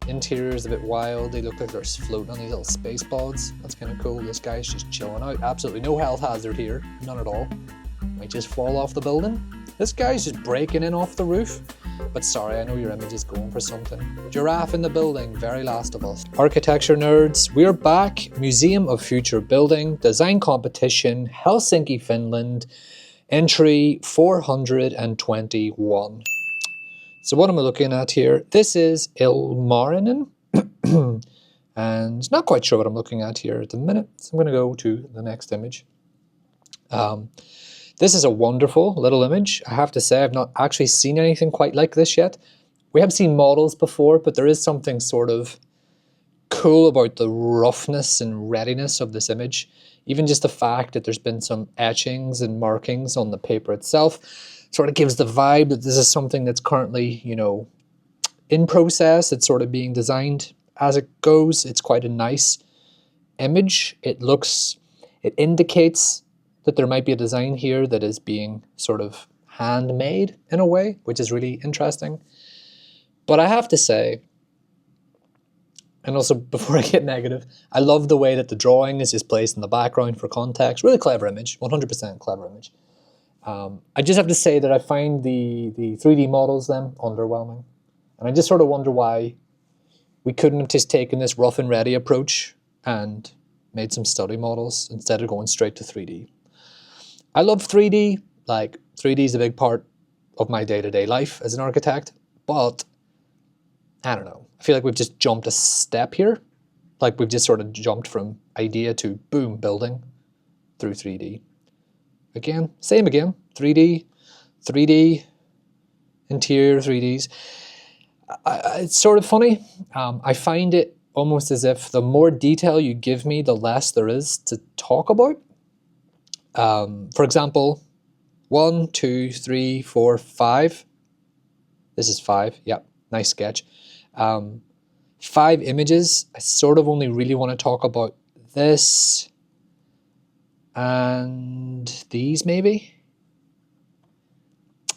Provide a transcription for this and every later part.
Interior is a bit wild. They look like they're floating on these little space pods. That's kind of cool. This guy's just chilling out. Absolutely no health hazard here. None at all. Might just fall off the building. This guy's just breaking in off the roof. But sorry, I know your image is going for something. Giraffe in the building, very Last of Us. Architecture nerds, we're back. Museum of Future Building, design competition, Helsinki, Finland. Entry 421. So what am I looking at here? This is Ilmarinen. And not quite sure what I'm looking at here at the minute. So I'm going to go to the next image. This is a wonderful little image. I have to say, I've not actually seen anything quite like this yet. We have seen models before, but there is something sort of cool about the roughness and readiness of this image. Even just the fact that there's been some etchings and markings on the paper itself sort of gives the vibe that this is something that's currently, you know, in process. It's sort of being designed as it goes. It's quite a nice image. It indicates that there might be a design here that is being sort of handmade in a way, which is really interesting. But I have to say, and also before I get negative, I love the way that the drawing is just placed in the background for context. Really clever image, 100% clever image. I just have to say that I find the 3D models then underwhelming. And I just sort of wonder why we couldn't have just taken this rough and ready approach and made some study models instead of going straight to 3D. I love 3D, like 3D is a big part of my day-to-day life as an architect, but I don't know. I feel like we've just jumped a step here. Like we've just sort of jumped from idea to boom, building through 3D. Again, same again, 3D, interior 3Ds. It's sort of funny. I find it almost as if the more detail you give me, the less there is to talk about. For example, 1, 2, 3, 4, 5. This is 5. Yep, nice sketch. 5 images. I sort of only really want to talk about this and these maybe.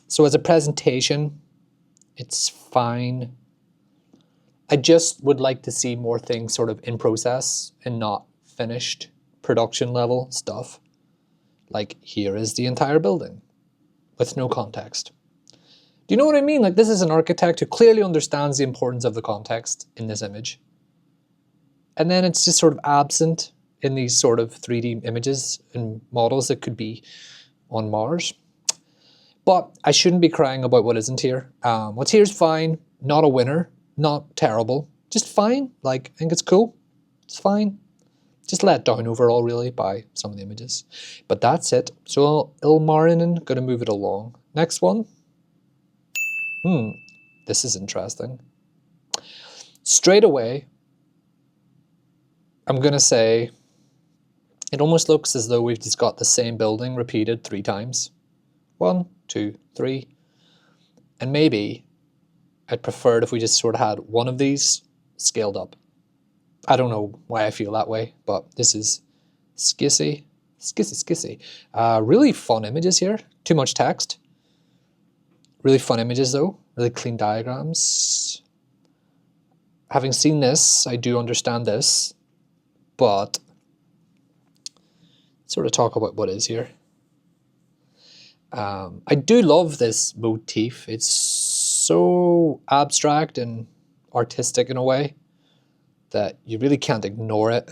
So as a presentation, it's fine. I just would like to see more things sort of in process and not finished production level stuff. Like here is the entire building with no context. Do you know what I mean? Like this is an architect who clearly understands the importance of the context in this image. And then it's just sort of absent in these sort of 3D images and models that could be on Mars. But I shouldn't be crying about what isn't here. What's here is fine, not a winner, not terrible, just fine. Like, I think it's cool, it's fine. Just let down overall really by some of the images. But that's it. So Ilmarinen, gonna move it along. Next one. This is interesting. Straight away, I'm gonna say, it almost looks as though we've just got the same building repeated 3 times. 1, 2, 3. And maybe I'd prefer it if we just sort of had one of these scaled up. I don't know why I feel that way, but this is skissy. Really fun images here. Too much text. Really fun images though. Really clean diagrams. Having seen this, I do understand this, but sort of talk about what is here. I do love this motif. It's so abstract and artistic in a way that you really can't ignore it.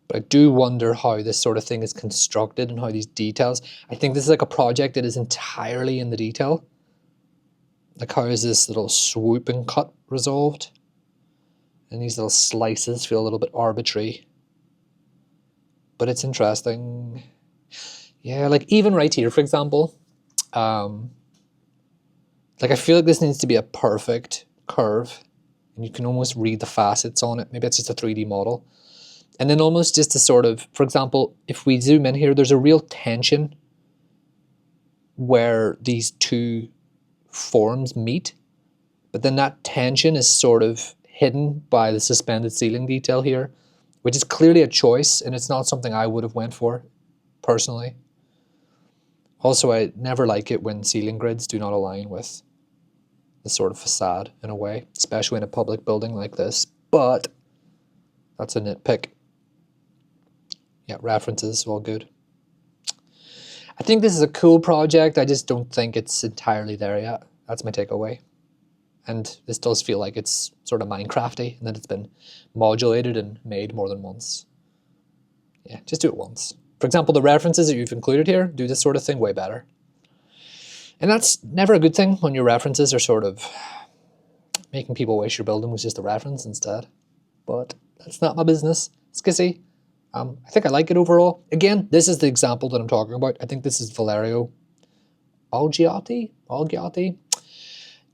But I do wonder how this sort of thing is constructed and how these details, I think this is like a project that is entirely in the detail. Like how is this little swoop and cut resolved? And these little slices feel a little bit arbitrary. But it's interesting. Yeah, like even right here, for example, like I feel like this needs to be a perfect curve and you can almost read the facets on it. Maybe it's just a 3D model. And then almost just to sort of, for example, if we zoom in here, there's a real tension where these two forms meet, but then that tension is sort of hidden by the suspended ceiling detail here, which is clearly a choice, and it's not something I would have went for, personally. Also, I never like it when ceiling grids do not align with the sort of facade in a way, especially in a public building like this. But that's a nitpick. Yeah, references, all good. I think this is a cool project. I just don't think it's entirely there yet. That's my takeaway. And this does feel like it's sort of Minecrafty and that it's been modulated and made more than once. Yeah, just do it once. For example, the references that you've included here, do this sort of thing way better. And that's never a good thing when your references are sort of making people wish your building was just a reference instead. But that's not my business. Skissy. I think I like it overall. Again, this is the example that I'm talking about. I think this is Valerio Algiotti.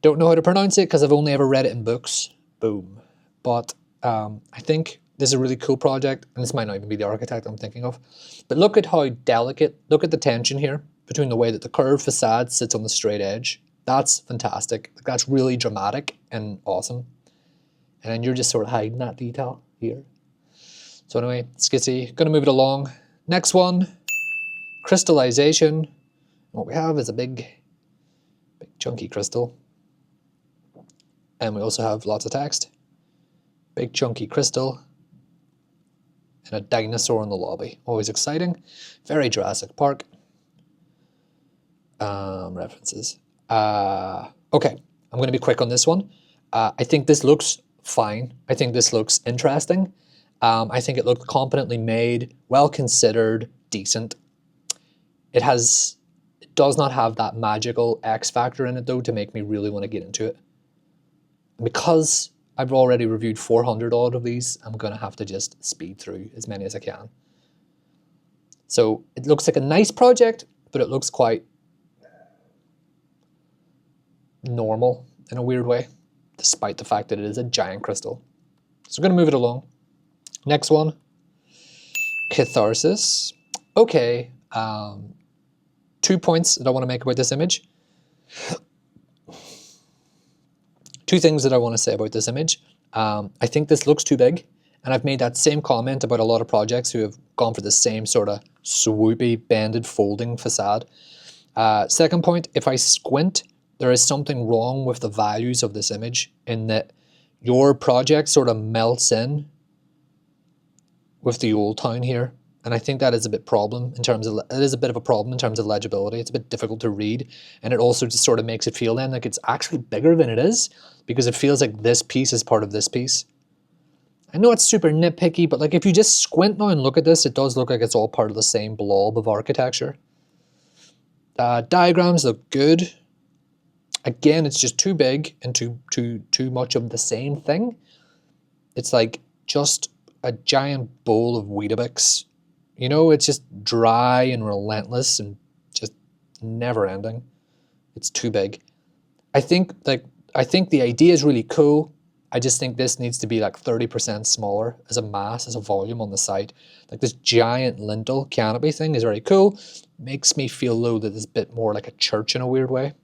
Don't know how to pronounce it because I've only ever read it in books. Boom. But I think this is a really cool project, and this might not even be the architect I'm thinking of. But look at how delicate, look at the tension here between the way that the curved facade sits on the straight edge. That's fantastic. Like, that's really dramatic and awesome. And then you're just sort of hiding that detail here. So anyway, skitsy, gonna move it along. Next one, crystallization. What we have is a big chunky crystal. And we also have lots of text. Big chunky crystal. And a dinosaur in the lobby. Always exciting. Very Jurassic Park. References. Okay, I'm gonna be quick on this one. I think this looks fine. I think this looks interesting. I think it looked competently made, well considered, decent. It does not have that magical X factor in it though to make me really want to get into it. Because I've already reviewed 400 odd of these, I'm going to have to just speed through as many as I can. So it looks like a nice project, but it looks quite normal in a weird way, despite the fact that it is a giant crystal. So we're going to move it along. Next one, catharsis. Okay, 2 points that I want to make about this image. 2 things that I want to say about this image. I think this looks too big, and I've made that same comment about a lot of projects who have gone for the same sort of swoopy, banded, folding facade. Second point, if I squint, there is something wrong with the values of this image in that your project sort of melts in with the old town here, and I think that is a bit problem in terms of it is a bit of a problem in terms of legibility. It's a bit difficult to read, and it also just sort of makes it feel then like it's actually bigger than it is because it feels like this piece is part of this piece. I know it's super nitpicky, but like if you just squint now and look at this, it does look like it's all part of the same blob of architecture. Diagrams look good. Again, it's just too big and too much of the same thing. It's like just a giant bowl of Weetabix. You know, it's just dry and relentless and just never ending. It's too big. I think the idea is really cool. I just think this needs to be like 30% smaller as a mass, as a volume on the site. Like this giant lintel canopy thing is very cool. Makes me feel though that it's a bit more like a church in a weird way.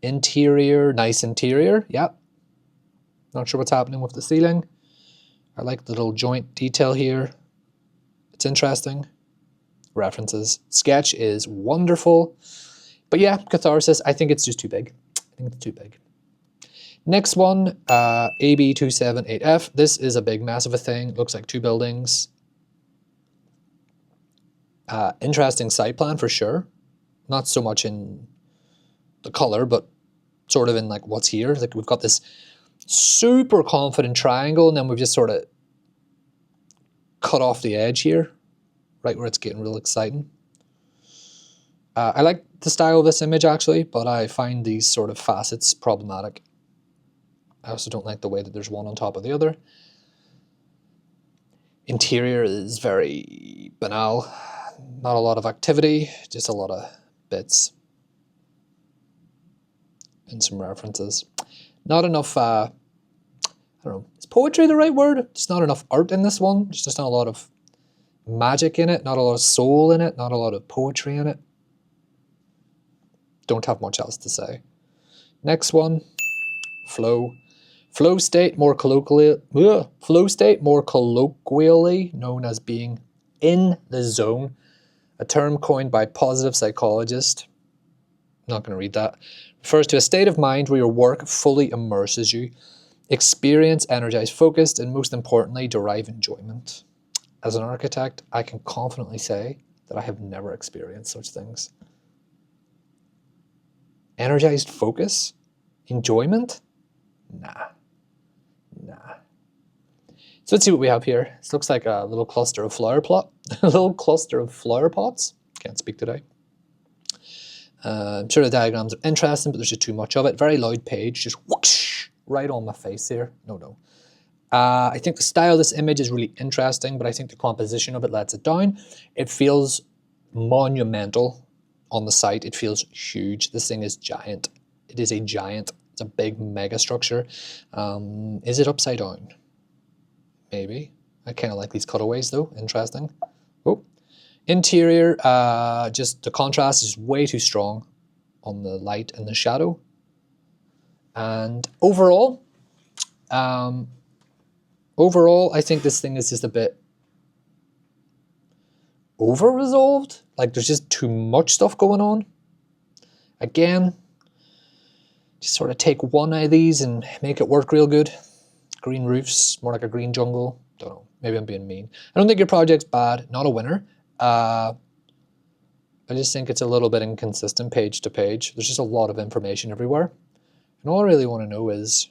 Interior, nice interior, yep. Not sure what's happening with the ceiling. I like the little joint detail here. It's interesting. References. Sketch is wonderful. But yeah, catharsis, I think it's just too big. I think it's too big. Next one, AB278F. This is a big, massive a thing. Looks like 2 buildings. Interesting site plan for sure. Not so much in the color, but sort of in like what's here. Like we've got this super confident triangle, and then we've just sort of cut off the edge here, right where it's getting real exciting. I like the style of this image actually, but I find these sort of facets problematic. I also don't like the way that there's one on top of the other. Interior is very banal. Not a lot of activity, just a lot of bits. And some references. Not enough, I don't know, is poetry the right word? Just not enough art in this one. There's just not a lot of magic in it, not a lot of soul in it, not a lot of poetry in it. Don't have much else to say. Next one, flow. Flow state more colloquially known as being in the zone, a term coined by positive psychologist. I'm not going to read that. refers to a state of mind where your work fully immerses you, experience, energize, focused, and most importantly, derive enjoyment. As an architect, I can confidently say that I have never experienced such things. Energized focus? Enjoyment? Nah. So let's see what we have here. This looks like a little cluster of flower pots. Can't speak today. I'm sure the diagrams are interesting, but there's just too much of it. Very loud page, just whoosh, right on my face here. No. I think the style of this image is really interesting, but I think the composition of it lets it down. It feels monumental on the site. It feels huge. This thing is giant. It is a giant. It's a big mega structure. Is it upside down? Maybe. I kind of like these cutaways though. Interesting. Oh. Interior, just the contrast is way too strong on the light and the shadow. And overall, I think this thing is just a bit over-resolved. Like there's just too much stuff going on. Again, just sort of take one of these and make it work real good. Green roofs, more like a green jungle. Don't know, maybe I'm being mean. I don't think your project's bad, not a winner. I just think it's a little bit inconsistent page to page. There's just a lot of information everywhere. And all I really want to know is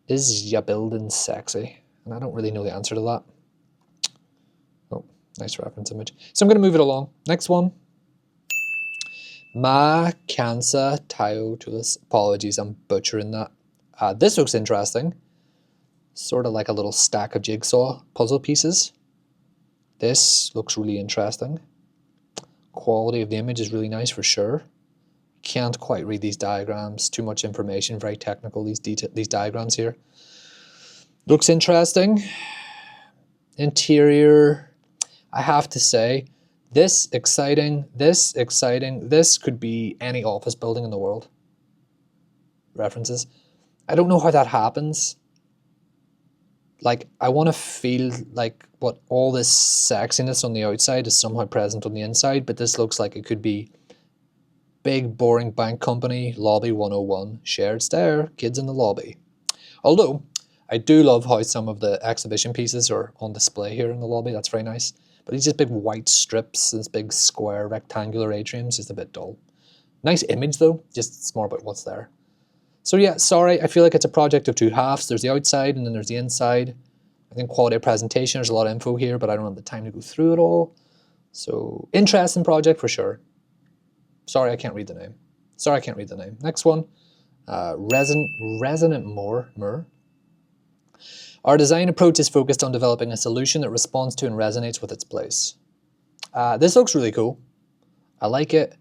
ya building sexy? And I don't really know the answer to that. Oh, nice reference image. So I'm going to move it along. Next one. Ma Kansa Tiotulis. Apologies, I'm butchering that. This looks interesting. Sort of like a little stack of jigsaw puzzle pieces. This looks really interesting. Quality of the image is really nice for sure. Can't quite read these diagrams. Too much information, very technical, these diagrams here. Looks interesting. Interior, I have to say, this exciting. This could be any office building in the world. References. I don't know how that happens. Like, I want to feel like what all this sexiness on the outside is somehow present on the inside, but this looks like it could be big, boring bank company, lobby 101, shared stair, kids in the lobby. Although, I do love how some of the exhibition pieces are on display here in the lobby. That's very nice. But these just big white strips, this big square rectangular atrium's just a bit dull. Nice image though, just it's more about what's there. So yeah, sorry, I feel like it's a project of two halves. There's the outside and then there's the inside. I think quality of presentation, there's a lot of info here, but I don't have the time to go through it all. So, interesting project for sure. Sorry, I can't read the name. Next one, Resonant Mur. Our design approach is focused on developing a solution that responds to and resonates with its place. This looks really cool. I like it.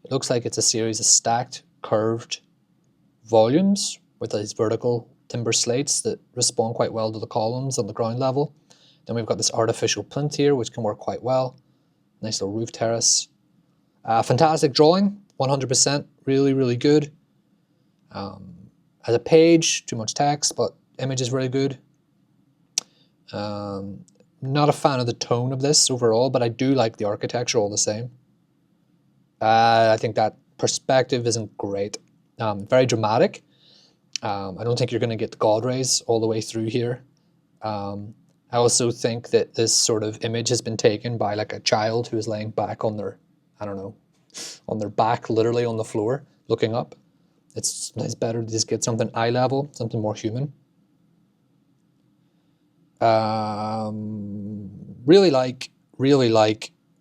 It looks like it's a series of stacked, curved volumes with these vertical timber slates that respond quite well to the columns on the ground level. Then we've got this artificial plinth here, which can work quite well. Nice little roof terrace. Fantastic drawing, 100%, really, really good. As a page, too much text, but image is really good. Not a fan of the tone of this overall, but I do like the architecture all the same. I think that perspective isn't great. Very dramatic. I don't think you're going to get the God rays all the way through here. I also think that this sort of image has been taken by like a child who is laying back on their, I don't know, on their back, literally on the floor, looking up. It's better to just get something eye level, something more human. Really like,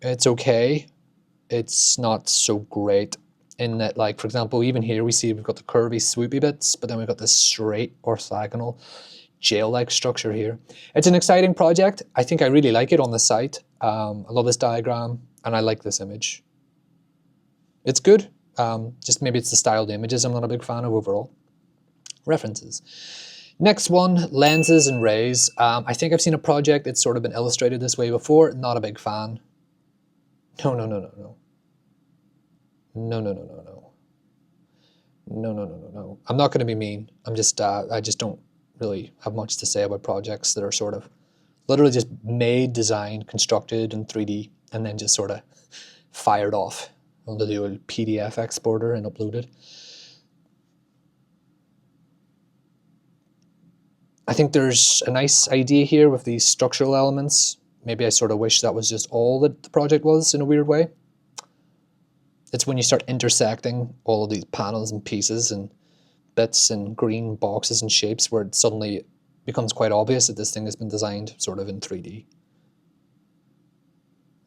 it's okay. It's not so great in that, like, for example, even here we see we've got the curvy, swoopy bits, but then we've got this straight, orthogonal, jail-like structure here. It's an exciting project. I think I really like it on the site. I love this diagram, and I like this image. It's good. Just maybe it's the style of the images I'm not a big fan of overall. References. Next one, lenses and rays. I think I've seen a project that's sort of been illustrated this way before. Not a big fan. No. I'm not going to be mean. I just don't really have much to say about projects that are sort of literally just made, designed, constructed in 3D, and then just sort of fired off. onto the old PDF exporter and upload it. I think there's a nice idea here with these structural elements. Maybe I sort of wish that was just all that the project was in a weird way. It's when you start intersecting all of these panels and pieces and bits and green boxes and shapes where it suddenly becomes quite obvious that this thing has been designed sort of in 3D.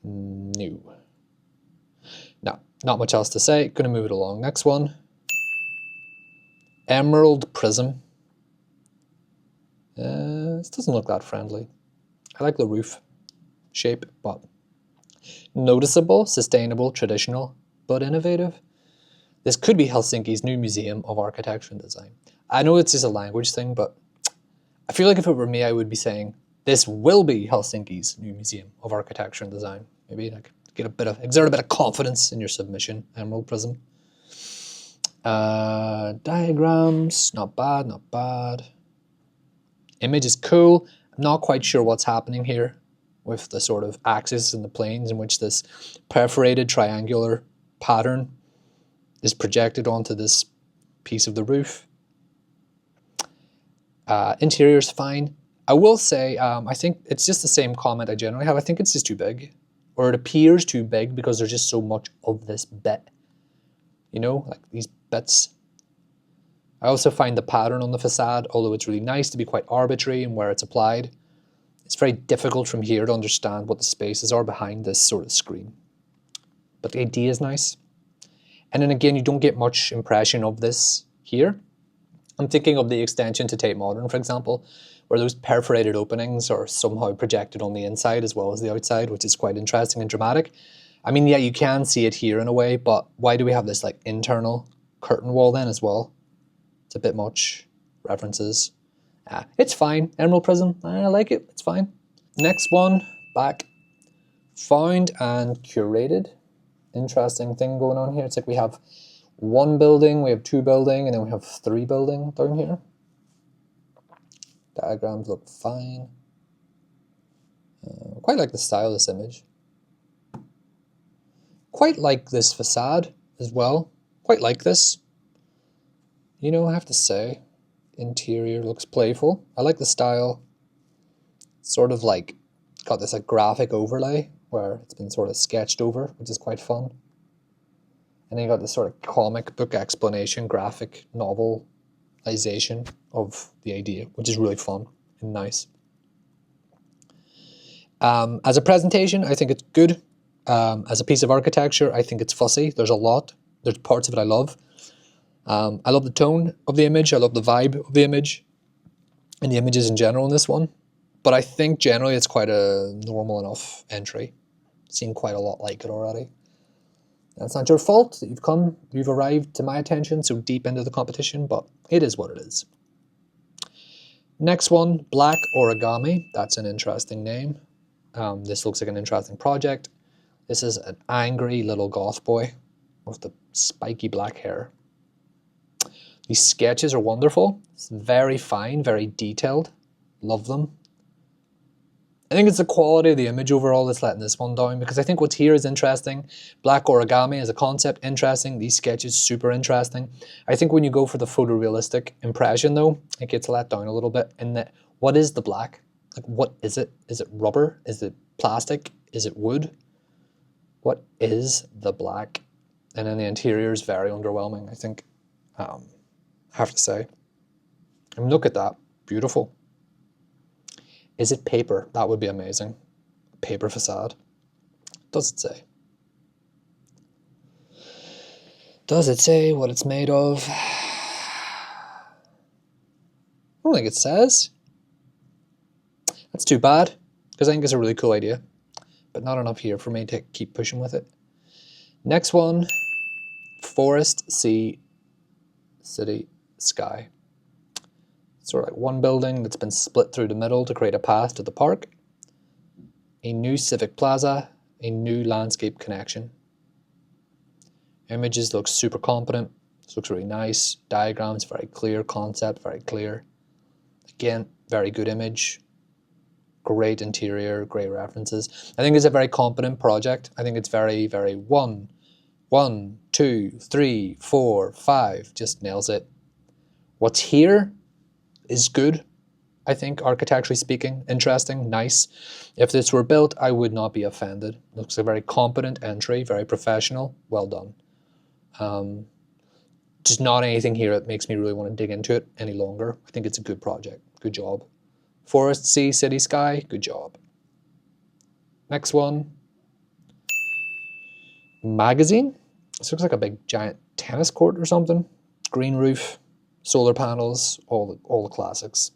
No. No, not much else to say. Gonna move it along. Next one. Emerald Prism. This doesn't look that friendly. I like the roof shape, but noticeable, sustainable, traditional, but innovative. This could be Helsinki's new Museum of Architecture and Design. I know it's just a language thing, but I feel like if it were me, I would be saying, this will be Helsinki's new Museum of Architecture and Design. Maybe like exert a bit of confidence in your submission, Emerald Prism. Diagrams, not bad, not bad. Image is cool. I'm not quite sure what's happening here with the sort of axis and the planes in which this perforated triangular pattern is projected onto this piece of the roof. Interior's fine. I will say, I think it's just the same comment I generally have. I think it's just too big, or it appears too big because there's just so much of this bit. You know, like these bits. I also find the pattern on the facade, although it's really nice, to be quite arbitrary in where it's applied. It's very difficult from here to understand what the spaces are behind this sort of screen. But the idea is nice. And then again, you don't get much impression of this here. I'm thinking of the extension to Tate Modern, for example, where those perforated openings are somehow projected on the inside as well as the outside, which is quite interesting and dramatic. I mean, yeah, you can see it here in a way, but why do we have this like internal curtain wall then as well? It's a bit much. References. It's fine. Emerald Prism. I like it. It's fine. Next one. Back. Found and curated. Interesting thing going on here. It's like we have one building, we have two building, and then we have three building down here. Diagrams look fine. Quite like the style of this image. Quite like this facade as well. Quite like this. You know, I have to say, interior looks playful. I like the style. Sort of like, got this like graphic overlay where it's been sort of sketched over, which is quite fun. And then you got this sort of comic book explanation, graphic novelization of the idea, which is really fun and nice. As a presentation, I think it's good. As a piece of architecture, I think it's fussy. There's a lot. There's parts of it I love. I love the tone of the image. I love the vibe of the image and the images in general in this one. But I think generally it's quite a normal enough entry. Seen quite a lot like it already. And it's not your fault that you've arrived to my attention so deep into the competition, but it is what it is. Next one, Black Origami. That's an interesting name. This looks like an interesting project. This is an angry little goth boy with the spiky black hair. These sketches are wonderful. It's very fine, very detailed. Love them. I think it's the quality of the image overall that's letting this one down, because I think what's here is interesting. Black Origami as a concept, interesting. These sketches, super interesting. I think when you go for the photorealistic impression though, it gets let down a little bit in that, what is the black? Like, what is it? Is it rubber? Is it plastic? Is it wood? What is the black? And then the interior is very underwhelming, I think. I have to say. I mean, look at that. Beautiful. Is it paper? That would be amazing. Paper facade. Does it say? Does it say what it's made of? I don't think it says. That's too bad, because I think it's a really cool idea, but not enough here for me to keep pushing with it. Next one, Forest, Sea, City, Sky. Sort of like one building that's been split through the middle to create a path to the park. A new civic plaza, a new landscape connection. Images look super competent. This looks really nice. Diagrams, very clear. Concept, very clear. Again, very good image. Great interior, great references. I think it's a very competent project. I think it's very, very, one, 1, 2, 3, 4, 5. Just nails it. What's here is good, I think, architecturally speaking. Interesting, nice. If this were built, I would not be offended. Looks a very competent entry, very professional. Well done. Just not anything here that makes me really want to dig into it any longer. I think it's a good project. Good job. Forest, sea, city, sky. Good job. Next one. Magazine. This looks like a big giant tennis court or something. Green roof, solar panels, all the classics.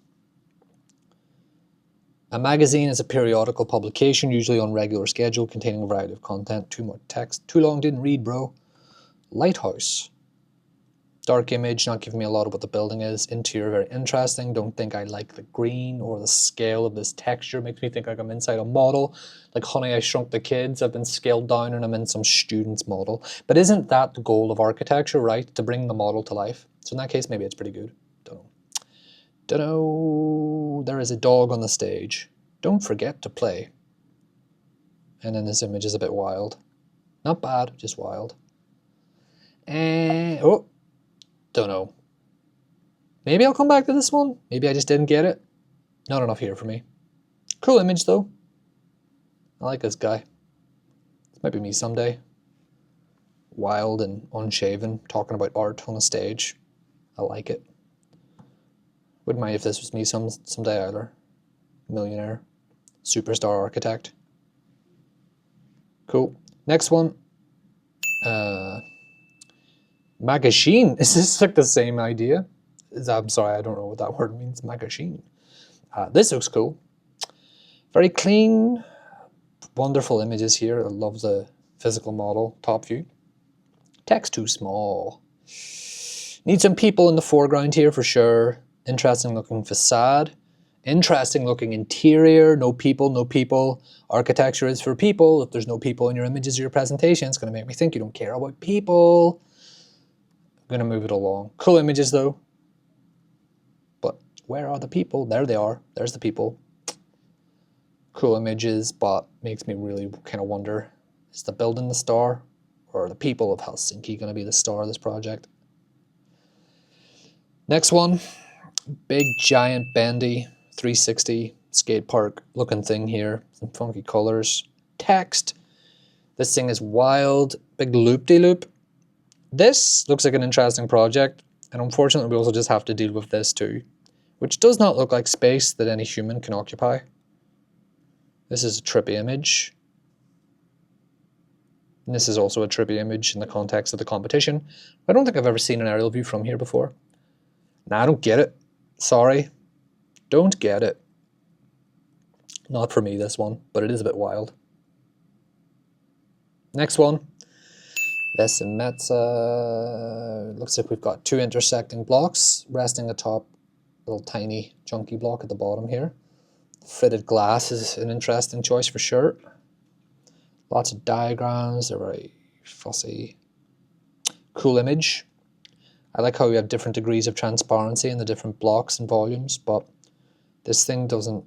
A magazine is a periodical publication, usually on regular schedule, containing a variety of content. Too much text. Too long, didn't read, bro. Lighthouse. Dark image, not giving me a lot of what the building is. Interior, very interesting. Don't think I like the green or the scale of this texture. Makes me think like I'm inside a model. Like Honey, I Shrunk the Kids. I've been scaled down and I'm in some student's model. But isn't that the goal of architecture, right? To bring the model to life. So in that case, maybe it's pretty good. Don't know. Don't know. There is a dog on the stage. Don't forget to play. And then this image is a bit wild. Not bad, just wild. And oh. Don't know. Maybe I'll come back to this one. Maybe I just didn't get it. Not enough here for me. Cool image though. I like this guy. This might be me someday. Wild and unshaven, talking about art on a stage. I like it. Wouldn't mind if this was me someday either. Millionaire. Superstar architect. Cool. Next one. Magazine. Is this like the same idea? I'm sorry, I don't know what that word means. Magazine. This looks cool. Very clean. Wonderful images here. I love the physical model. Top view. Text too small. Need some people in the foreground here for sure. Interesting looking facade. Interesting looking interior. No people, no people. Architecture is for people. If there's no people in your images or your presentation, it's going to make me think you don't care about people. I'm going to move it along. Cool images though. But where are the people? There they are. There's the people. Cool images, but makes me really kind of wonder, is the building the star? Or are the people of Helsinki going to be the star of this project? Next one. Big, giant, bendy, 360 skate park looking thing here. Some funky colors. Text. This thing is wild. Big loop-de-loop. This looks like an interesting project, and unfortunately we also just have to deal with this too, which does not look like space that any human can occupy. This is a trippy image. And this is also a trippy image in the context of the competition. I don't think I've ever seen an aerial view from here before. Nah, I don't get it. Sorry. Don't get it. Not for me, this one, but it is a bit wild. Next one. This and Metza. Looks like we've got two intersecting blocks resting atop a little tiny chunky block at the bottom here. Fritted glass is an interesting choice for sure. Lots of diagrams, they're very fussy. Cool image. I like how we have different degrees of transparency in the different blocks and volumes, but this thing doesn't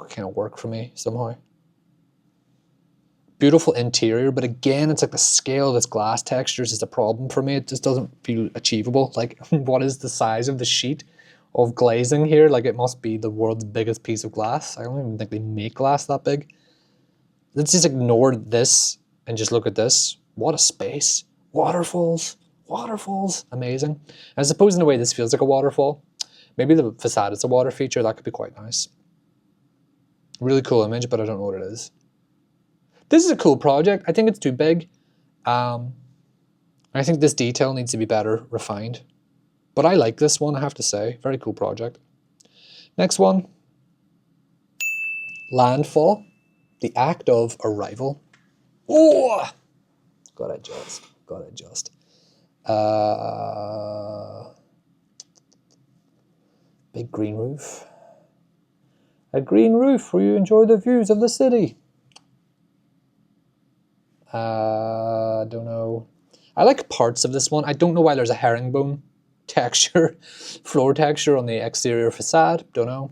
kind of work for me somehow. Beautiful interior, but again, it's like the scale of this glass textures is the problem for me. It just doesn't feel achievable. Like, what is the size of the sheet of glazing here? Like, it must be the world's biggest piece of glass. I don't even think they make glass that big. Let's just ignore this and just look at this. What a space. Waterfalls. Waterfalls. Amazing. I suppose in a way this feels like a waterfall. Maybe the facade is a water feature. That could be quite nice. Really cool image, but I don't know what it is. This is a cool project. I think it's too big. I think this detail needs to be better refined. But I like this one, I have to say. Very cool project. Next one. Landfall. The act of arrival. Oh! Gotta adjust. Gotta adjust. Big green roof. A green roof where you enjoy the views of the city. Don't know. I like parts of this one. I don't know why there's a herringbone texture, floor texture on the exterior facade. Don't know.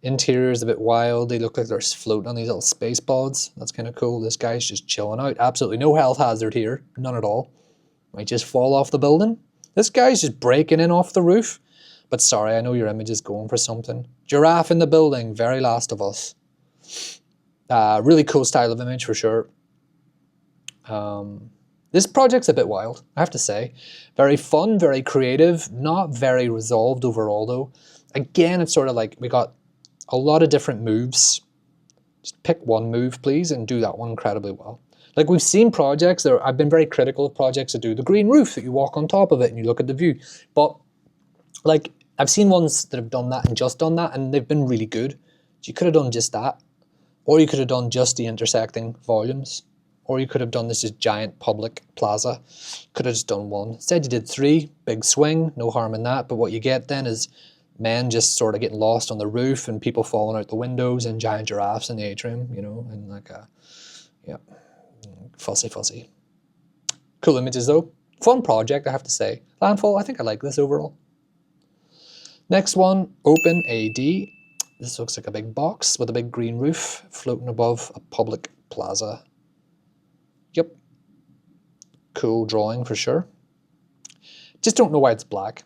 Interior is a bit wild. They look like they're floating on these little space pods. That's kind of cool. This guy's just chilling out. Absolutely no health hazard here. None at all. Might just fall off the building. This guy's just breaking in off the roof. But sorry, I know your image is going for something. Giraffe in the building. Very Last of Us. Really cool style of image for sure. This project's a bit wild, I have to say. Very fun, very creative. Not very resolved overall though. Again, it's sort of like we got a lot of different moves. Just pick one move, please, and do that one incredibly well. Like we've seen projects, I've been very critical of projects that do the green roof, that you walk on top of it and you look at the view. But like I've seen ones that have done that and just done that, and they've been really good. You could have done just that. Or you could have done just the intersecting volumes. Or you could have done this just giant public plaza. Could have just done one. Instead you did 3, big swing, no harm in that. But what you get then is men just sort of getting lost on the roof and people falling out the windows and giant giraffes in the atrium, you know, and like yeah, fussy. Cool images though. Fun project, I have to say. Landfall, I think I like this overall. Next one, Open AD. This looks like a big box with a big green roof floating above a public plaza. Yep. Cool drawing for sure. Just don't know why it's black.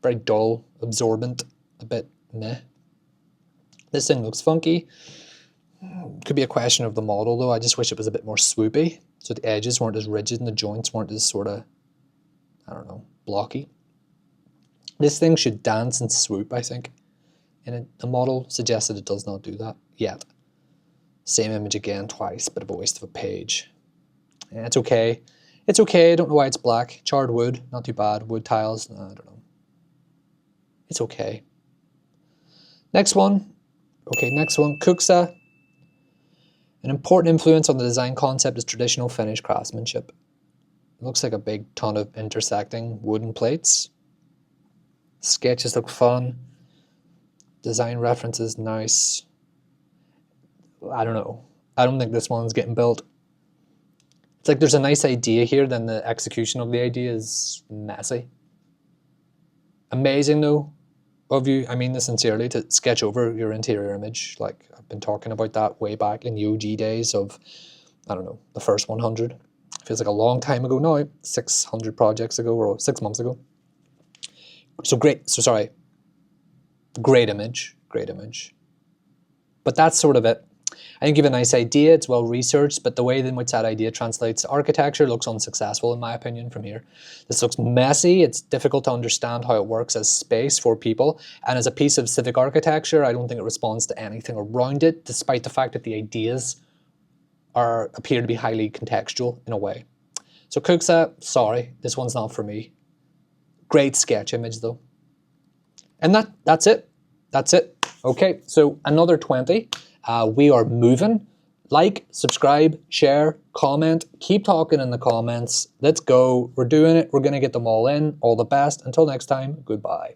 Very dull, absorbent, a bit meh. This thing looks funky. Could be a question of the model though. I just wish it was a bit more swoopy, so the edges weren't as rigid and the joints weren't as sort of, I don't know, blocky. This thing should dance and swoop, I think. And the model suggests that it does not do that yet. Same image again twice, bit of a waste of a page. Yeah, it's okay. It's okay, I don't know why it's black. Charred wood, not too bad. Wood tiles, I don't know. It's okay. Next one. Okay, next one. Kuksa. An important influence on the design concept is traditional Finnish craftsmanship. It looks like a big ton of intersecting wooden plates. Sketches look fun. Design references nice. I don't know. I don't think this one's getting built. It's like there's a nice idea here, then the execution of the idea is messy. Amazing though of you, I mean this sincerely, to sketch over your interior image. Like I've been talking about that way back in the OG days of, I don't know, the first 100. Feels like a long time ago now, 600 projects ago or 6 months ago. So great, so sorry. Great image. But that's sort of it. I think you have a nice idea, it's well researched, but the way in which that idea translates to architecture looks unsuccessful in my opinion from here. This looks messy, it's difficult to understand how it works as space for people, and as a piece of civic architecture, I don't think it responds to anything around it, despite the fact that the ideas appear to be highly contextual in a way. So Kuksa, sorry, this one's not for me. Great sketch image though. And that's it. That's it. Okay, so another 20. We are moving. Like, subscribe, share, comment. Keep talking in the comments. Let's go. We're doing it. We're going to get them all in. All the best. Until next time, goodbye.